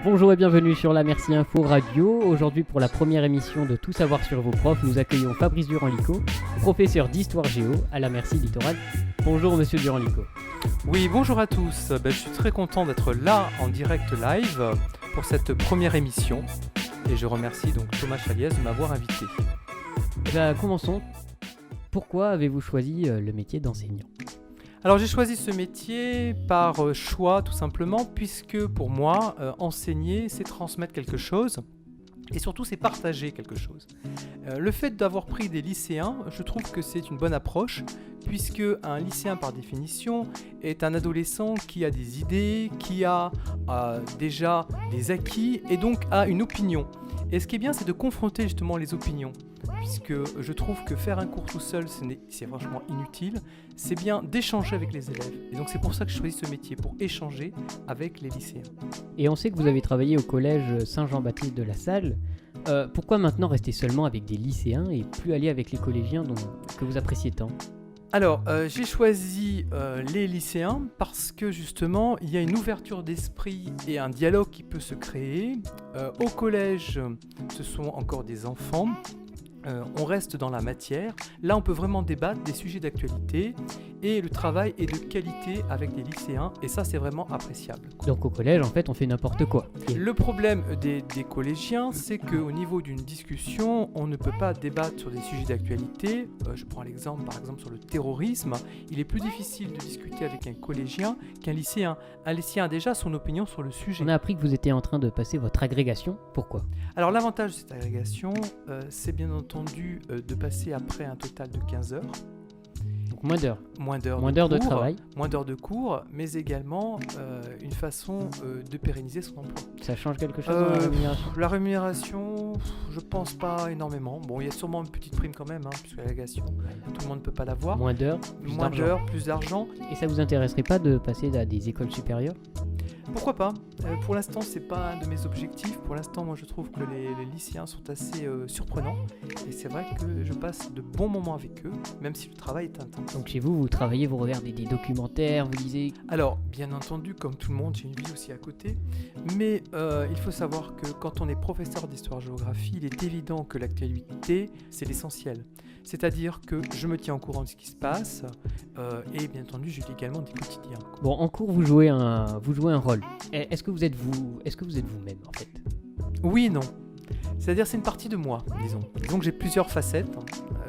Bonjour et bienvenue sur la Merci Info Radio. Aujourd'hui, pour la première émission de Tout savoir sur vos profs, nous accueillons Fabrice Durand-Lico, professeur d'histoire géo à la Merci Littoral. Bonjour monsieur Durand-Lico. Oui, bonjour à tous. Je suis très content d'être là en direct live pour cette première émission. Et je remercie donc Thomas Chaliès de m'avoir invité. Commençons. Pourquoi avez-vous choisi le métier d'enseignant ? Alors j'ai choisi ce métier par choix tout simplement, puisque pour moi, enseigner, c'est transmettre quelque chose. Et surtout, c'est partager quelque chose. Le fait d'avoir pris des lycéens, je trouve que c'est une bonne approche, puisque un lycéen, par définition, est un adolescent qui a des idées, qui a déjà des acquis, et donc a une opinion. Et ce qui est bien, c'est de confronter justement les opinions, puisque je trouve que faire un cours tout seul, c'est franchement inutile. C'est bien d'échanger avec les élèves. Et donc c'est pour ça que je choisis ce métier, pour échanger avec les lycéens. Et on sait que vous avez travaillé au collège Saint-Jean-Baptiste de La Salle. Pourquoi maintenant rester seulement avec des lycéens et plus aller avec les collégiens que vous appréciez tant ? Alors, j'ai choisi les lycéens parce que justement, il y a une ouverture d'esprit et un dialogue qui peut se créer. Au collège, ce sont encore des enfants. On reste dans la matière. Là, on peut vraiment débattre des sujets d'actualité et le travail est de qualité avec des lycéens et ça, c'est vraiment appréciable. Donc au collège, en fait, on fait n'importe quoi. Le problème des collégiens, c'est qu'au niveau d'une discussion, on ne peut pas débattre sur des sujets d'actualité. Je prends l'exemple, par exemple, sur le terrorisme. Il est plus difficile de discuter avec un collégien qu'un lycéen. Un lycéen a déjà son opinion sur le sujet. On a appris que vous étiez en train de passer votre agrégation. Pourquoi ? Alors l'avantage de cette agrégation, c'est bien entendu de passer après un total de 15 heures. Donc moins d'heures. Moins d'heures de travail. Moins d'heures de cours, mais également une façon de pérenniser son emploi. Ça change quelque chose dans la rémunération ? La rémunération, je pense pas énormément. Bon, il y a sûrement une petite prime quand même, puisque l'agrégation, tout le monde ne peut pas l'avoir. Moins d'heures, plus d'argent. Et ça vous intéresserait pas de passer à des écoles supérieures ? Pourquoi pas ? Pour l'instant, c'est pas un de mes objectifs. Pour l'instant, moi, je trouve que les lycéens sont assez surprenants. Et c'est vrai que je passe de bons moments avec eux, même si le travail est intense. Donc chez vous, vous travaillez, vous regardez des documentaires, vous lisez... Alors, bien entendu, comme tout le monde, j'ai une vie aussi à côté. Mais il faut savoir que quand on est professeur d'histoire-géographie, il est évident que l'actualité, c'est l'essentiel. C'est-à-dire que je me tiens au courant de ce qui se passe et bien entendu, je lis également des quotidiens. Bon, en cours, vous jouez un rôle. Est-ce que vous êtes vous-même, en fait ? Oui et non. C'est-à-dire, c'est une partie de moi, disons. Disons que j'ai plusieurs facettes.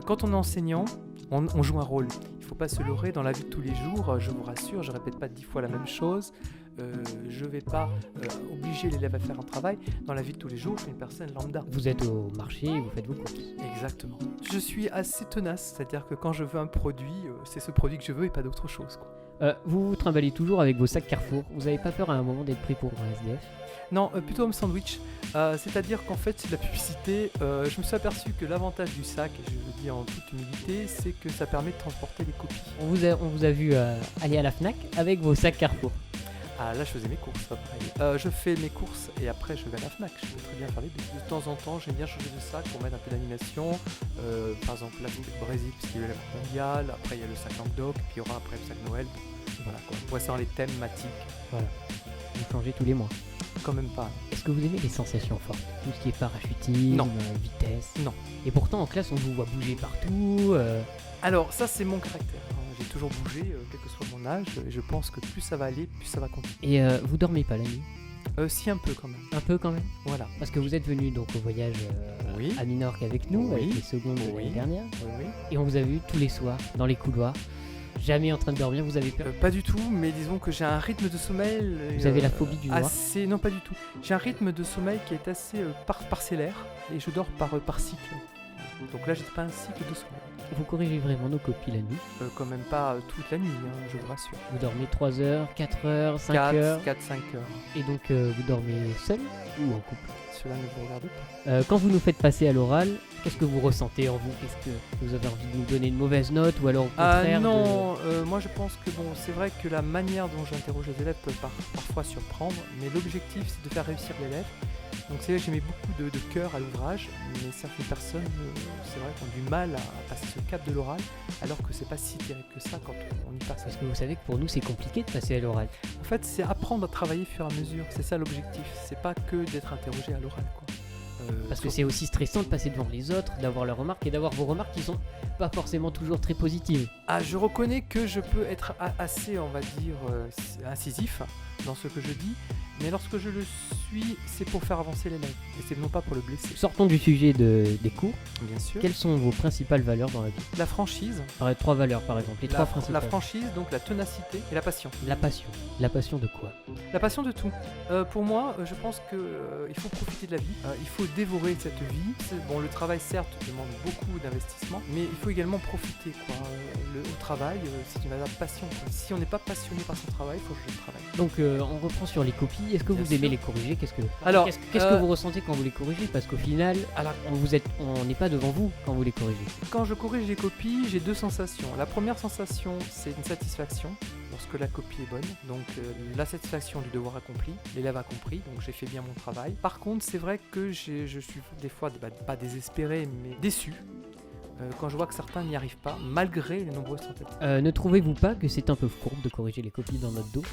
Quand on est enseignant, on joue un rôle. Il ne faut pas se leurrer dans la vie de tous les jours. Je vous rassure, je ne répète pas 10 fois la même chose. Je ne vais pas obliger l'élève à faire un travail. Dans la vie de tous les jours, je suis une personne lambda. Vous êtes au marché et vous faites vos courses. Exactement. Je suis assez tenace, c'est-à-dire que quand je veux un produit, c'est ce produit que je veux et pas d'autre chose, quoi. Vous vous trimballez toujours avec vos sacs Carrefour. Vous n'avez pas peur à un moment d'être pris pour un SDF ? Non, plutôt homme sandwich. C'est-à-dire qu'en fait, c'est de la publicité. Je me suis aperçu que l'avantage du sac, et je le dis en toute humilité, c'est que ça permet de transporter les copies. On vous a vu aller à la Fnac avec vos sacs Carrefour. Ah, là, je faisais mes courses, pas pareil. Je fais mes courses et après, je vais à la Fnac. Je peux très bien faire les deux. De temps en temps, j'aime bien changer de sac pour mettre un peu d'animation. Par exemple, là, c'est le Brésil, puisqu'il y a eu la Coupe mondiale. Après, il y a le sac Languedoc. Puis il y aura après le sac Noël. Voilà, quoi. On pourrait savoir les thématiques. Voilà. Vous changez tous les mois. Quand même pas. Est-ce que vous aimez les sensations fortes ? Tout ce qui est parachutisme, vitesse ? Non. Et pourtant, en classe, on vous voit bouger partout. Alors, ça, c'est mon caractère. J'ai toujours bougé, quel que soit mon âge. Et je pense que plus ça va aller, plus ça va continuer. Et vous dormez pas la nuit ? Si, un peu quand même. Un peu quand même ? Voilà. Parce que vous êtes venu donc au voyage à Minorque avec nous, avec les secondes de l'année dernière. Oui. Et on vous a vu tous les soirs dans les couloirs. Jamais en train de dormir, vous avez peur ? Pas du tout, mais disons que j'ai un rythme de sommeil... Vous avez la phobie du noir ? Non, pas du tout. J'ai un rythme de sommeil qui est assez parcellaire et je dors par cycle. Donc là, j'ai pas un cycle de sommeil. Vous corrigez vraiment nos copies la nuit ? Quand même pas toute la nuit, je vous rassure. Vous dormez 3 heures, 4 heures, 5 heures ? 4-5 heures. Et donc vous dormez seul ou en couple ? Cela ne vous regarde pas. Quand vous nous faites passer à l'oral, qu'est-ce que vous ressentez en vous ? Qu'est-ce que vous avez envie de nous donner une mauvaise note ou alors au contraire non, moi je pense que c'est vrai que la manière dont j'interroge les élèves peut parfois surprendre, mais l'objectif c'est de faire réussir l'élève. Donc c'est vrai que j'ai mis beaucoup de cœur à l'ouvrage, mais certaines personnes, c'est vrai, ont du mal à passer ce cap de l'oral, alors que c'est pas si terrible que ça quand on y passe. Parce que vous savez que pour nous, c'est compliqué de passer à l'oral. En fait, c'est apprendre à travailler au fur et à mesure, c'est ça l'objectif, c'est pas que d'être interrogé à l'oral, quoi. Parce que c'est aussi stressant de passer devant les autres, d'avoir leurs remarques et d'avoir vos remarques qui sont pas forcément toujours très positives. Ah, je reconnais que je peux être assez, on va dire, incisif dans ce que je dis, mais lorsque je le suis, c'est pour faire avancer l'élève, et c'est non pas pour le blesser. Sortons du sujet des cours. Bien sûr. Quelles sont vos principales valeurs dans la vie? La franchise, Alors, 3 valeurs par exemple, les 3 principales. la franchise, donc la ténacité et la passion. La passion. La passion de quoi? La passion de tout. Pour moi, je pense qu'il faut profiter de la vie, il faut dévorer cette vie. Bon, le travail, certes, demande beaucoup d'investissement, mais il faut également profiter, quoi. Le travail, c'est une valeur de passion, quoi. Si on n'est pas passionné par son travail, il faut que je le travaille. Donc on reprend sur les copies. Est-ce que Bien vous aimez sûr. les corriger? Qu'est-ce Alors, que vous ressentez quand vous les corrigez? Parce qu'au final, alors, on n'est pas devant vous quand vous les corrigez. quand je corrige les copies, j'ai deux sensations. La première sensation, c'est une satisfaction lorsque la copie est bonne. Donc la satisfaction du devoir accompli, l'élève a compris, donc j'ai fait bien mon travail. Par contre, c'est vrai que je suis des fois pas désespéré, mais déçu quand je vois que certains n'y arrivent pas, malgré les nombreuses tentatives. Ne trouvez-vous pas que c'est un peu fourbe de corriger les copies dans notre dos?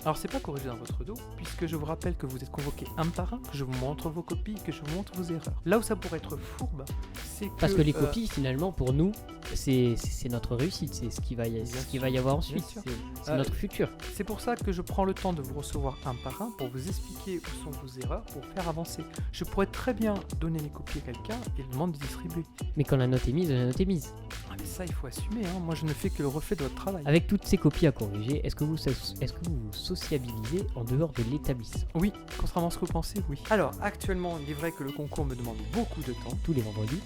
Alors c'est pas corrigé dans votre dos, puisque je vous rappelle que vous êtes convoqués un par un, que je vous montre vos copies, que je vous montre vos erreurs. Là où ça pourrait être fourbe, c'est que... Parce que les copies, finalement, pour nous, c'est notre réussite, c'est ce qu'il va y avoir ensuite, sûr. c'est notre futur. C'est pour ça que je prends le temps de vous recevoir un par un pour vous expliquer où sont vos erreurs, pour faire avancer. Je pourrais très bien donner les copies à quelqu'un et lui demander de distribuer. Mais quand la note est mise, la note est mise. Ah mais ça, il faut assumer, hein. Moi je ne fais que le reflet de votre travail. Avec toutes ces copies à corriger, est-ce que vous vous sociabilisez en dehors de l'établissement? Oui, contrairement à ce que vous pensez, oui. Alors, actuellement, il est vrai que le concours me demande beaucoup de temps. Tous les vendredis.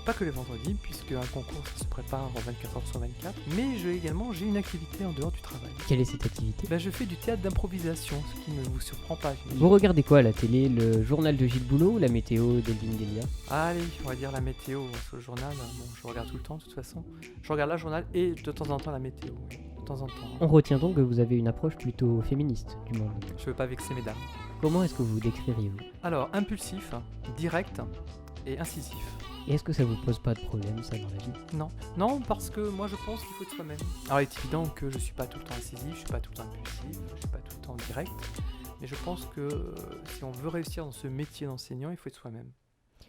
Pas que les vendredis, puisque un concours ça se prépare en 24 heures sur 24. Mais j'ai une activité en dehors du travail. Quelle est cette activité? Je fais du théâtre d'improvisation, ce qui ne vous surprend pas. Vous regardez quoi à la télé? Le journal de Gilles Boulot ou la météo d'Elvin Delia? Allez, on va dire la météo sur le journal. Bon, je regarde tout le temps de toute façon. Je regarde le journal et de temps en temps la météo. Oui. De temps en temps. On retient donc que vous avez une approche plutôt féministe du monde. Je veux pas vexer mes dames. Comment est-ce que vous vous décririez-vous? Alors, impulsif, direct et incisif. Et est-ce que ça vous pose pas de problème, ça, dans la vie? Non, parce que moi je pense qu'il faut être soi-même. Alors il est évident que je suis pas tout le temps incisif, je suis pas tout le temps impulsif, je suis pas tout le temps direct, mais je pense que si on veut réussir dans ce métier d'enseignant, il faut être soi-même.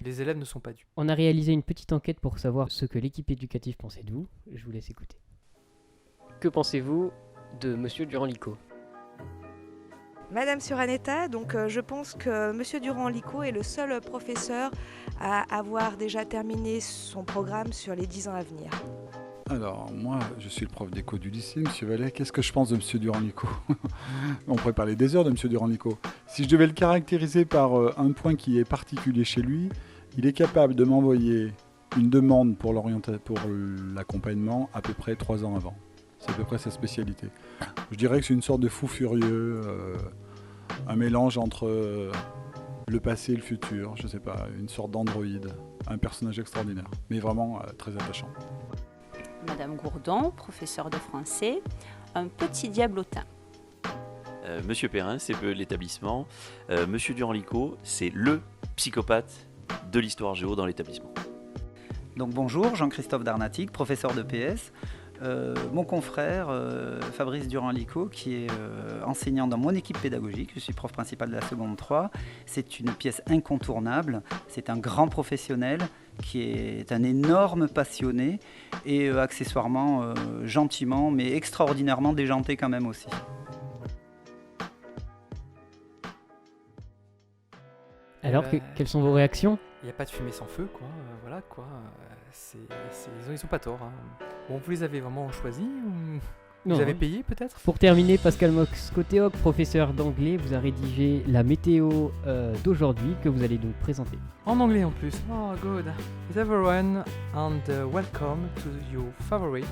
Les élèves ne sont pas dupes. On a réalisé une petite enquête pour savoir ce que l'équipe éducative pensait de vous. Je vous laisse écouter. Que pensez-vous de Monsieur Durand-Licot? Madame Suraneta, donc je pense que Monsieur Durand-Licot est le seul professeur à avoir déjà terminé son programme sur les 10 ans à venir. Alors, moi, je suis le prof d'éco du lycée, Monsieur Vallet. Qu'est-ce que je pense de Monsieur Durand-Licot? On pourrait parler des heures de Monsieur Durand-Licot. Si je devais le caractériser par un point qui est particulier chez lui, il est capable de m'envoyer une demande pour l'accompagnement à peu près 3 ans avant. C'est à peu près sa spécialité. Je dirais que c'est une sorte de fou furieux, un mélange entre le passé et le futur, je sais pas, une sorte d'androïde, un personnage extraordinaire, mais vraiment très attachant. Madame Gourdon, professeure de français, un petit diablotin. Monsieur Perrin, c'est l'établissement. Monsieur Durand-Licot, c'est le psychopathe de l'histoire géo dans l'établissement. Donc bonjour, Jean-Christophe Darnatic, professeur de PS. Mon confrère Fabrice Durand-Licot, qui est enseignant dans mon équipe pédagogique, je suis prof principal de la seconde 3. C'est une pièce incontournable, c'est un grand professionnel qui est un énorme passionné et accessoirement gentiment mais extraordinairement déjanté quand même aussi. Alors, quelles sont vos réactions? Il n'y a pas de fumée sans feu, quoi. Voilà, quoi. Ils ont pas tort. Hein. Bon, vous les avez vraiment choisis ou Non. vous avez payé peut-être? Pour terminer, Pascal Mox-Côtéoc, professeur d'anglais, vous a rédigé la météo d'aujourd'hui que vous allez nous présenter. En anglais en plus. Oh, good. Is everyone and welcome to your favorite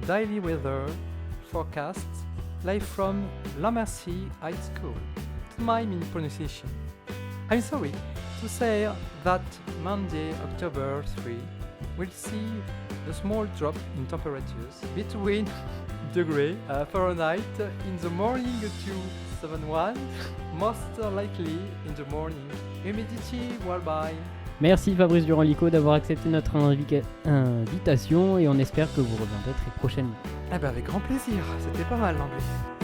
daily weather forecast live from La Merci High School. To my pronunciation. I'm sorry to say that Monday, October 3, we'll see a small drop in temperatures between degree Fahrenheit in the morning to 71, most likely in the morning. Humidity, bye. Merci Fabrice Durand-Licot d'avoir accepté notre invitation et on espère que vous reviendrez très prochainement. Eh ben avec grand plaisir, c'était pas mal l'anglais.